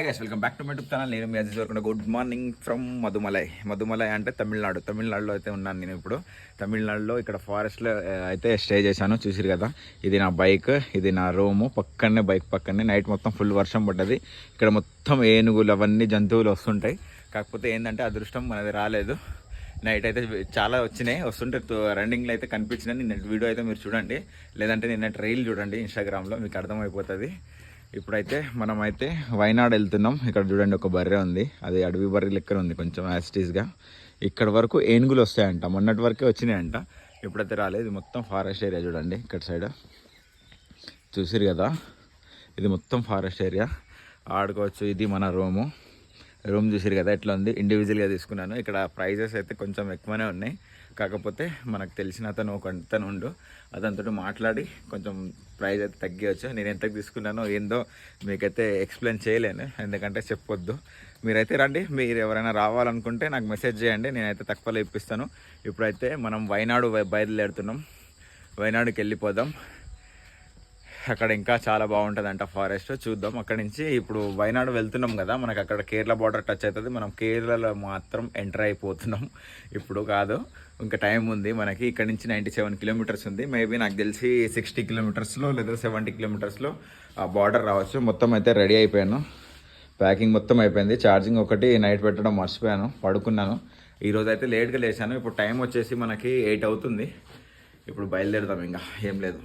Guys welcome back to my YouTube channel. నేను మీ అజీజ్ వరకు good morning from Mudumalai అంటే తమిళనాడులో అయితే ఉన్నాను నేను ఇప్పుడు. తమిళనాడులో ఇక్కడ ఫారెస్ట్లో అయితే స్టే చేశాను. చూసిరు కదా, ఇది నా బైక్, ఇది నా రూము. పక్కనే బైక్ పక్కనే నైట్ మొత్తం ఫుల్ వర్షం పడ్డది. ఇక్కడ మొత్తం ఏనుగులు అవన్నీ జంతువులు వస్తుంటాయి. కాకపోతే ఏంటంటే అదృష్టం మనది రాలేదు. నైట్ అయితే చాలా వచ్చినాయి, వస్తుంటే రన్నింగ్లో అయితే కనిపించినాయి. నిన్న వీడియో అయితే మీరు చూడండి, లేదంటే నిన్న రీల్ చూడండి ఇన్స్టాగ్రామ్లో, మీకు అర్థమైపోతుంది. ఇప్పుడైతే మనమైతే వైనాడ్ వెళ్తున్నాం. ఇక్కడ చూడండి ఒక బర్రె ఉంది, అది అడవి బర్రె లెక్కన ఉంది కొంచెం యాస్టీస్గా. ఇక్కడ వరకు ఏనుగులు వస్తాయంట, మొన్నటి వరకే వచ్చినాయంట, ఇప్పుడైతే రాలేదు. ఇది మొత్తం ఫారెస్ట్ ఏరియా చూడండి. ఇక్కడ సైడ్ చూసిరు కదా, ఇది మొత్తం ఫారెస్ట్ ఏరియా, ఆడుకోవచ్చు. ఇది మన రూమ్ చూసిరు కదా ఎట్లా ఉంది, ఇండివిజువల్గా తీసుకున్నాను. ఇక్కడ ప్రైజెస్ అయితే కొంచెం ఎక్కువనే ఉన్నాయి. కాకపోతే మనకు తెలిసిన అతను ఒక అతను ఉండు, అతనితో మాట్లాడి కొంచెం ప్రైస్ అయితే తగ్గివచ్చు. నేను ఎంతకు తీసుకున్నానో ఏందో మీకైతే ఎక్స్ప్లెయిన్ చేయలేను, ఎందుకంటే చెప్పొద్దు. మీరైతే రండి, మీరు ఎవరైనా రావాలనుకుంటే నాకు మెసేజ్ చేయండి, నేనైతే తక్కువలో ఇప్పిస్తాను. ఇప్పుడైతే మనం వైనాడు బయలుదేరుతున్నాం, వైనాడుకి వెళ్ళిపోదాం. అక్కడ ఇంకా చాలా బాగుంటుందంట ఫారెస్ట్, చూద్దాం. అక్కడ నుంచి ఇప్పుడు వైనాడు వెళ్తున్నాం కదా, మనకు అక్కడ కేరళ బార్డర్ టచ్ అవుతుంది. మనం కేరళలో మాత్రం ఎంటర్ అయిపోతున్నాం, ఇప్పుడు కాదు, ఇంకా టైం ఉంది మనకి. ఇక్కడ నుంచి 97 కిలోమీటర్స్ ఉంది. మేబీ నాకు తెలిసి 60 కిలోమీటర్స్లో లేదా 70 కిలోమీటర్స్లో ఆ బార్డర్ రావచ్చు. మొత్తం అయితే రెడీ అయిపోయాను, ప్యాకింగ్ మొత్తం అయిపోయింది. ఛార్జింగ్ ఒకటి నైట్ పెట్టడం మర్చిపోయాను, పడుకున్నాను. ఈరోజు అయితే లేట్గా లేచాను. ఇప్పుడు టైం వచ్చేసి మనకి 8 అవుతుంది. ఇప్పుడు బయలుదేరుదాం, ఇంకా ఏం లేదు.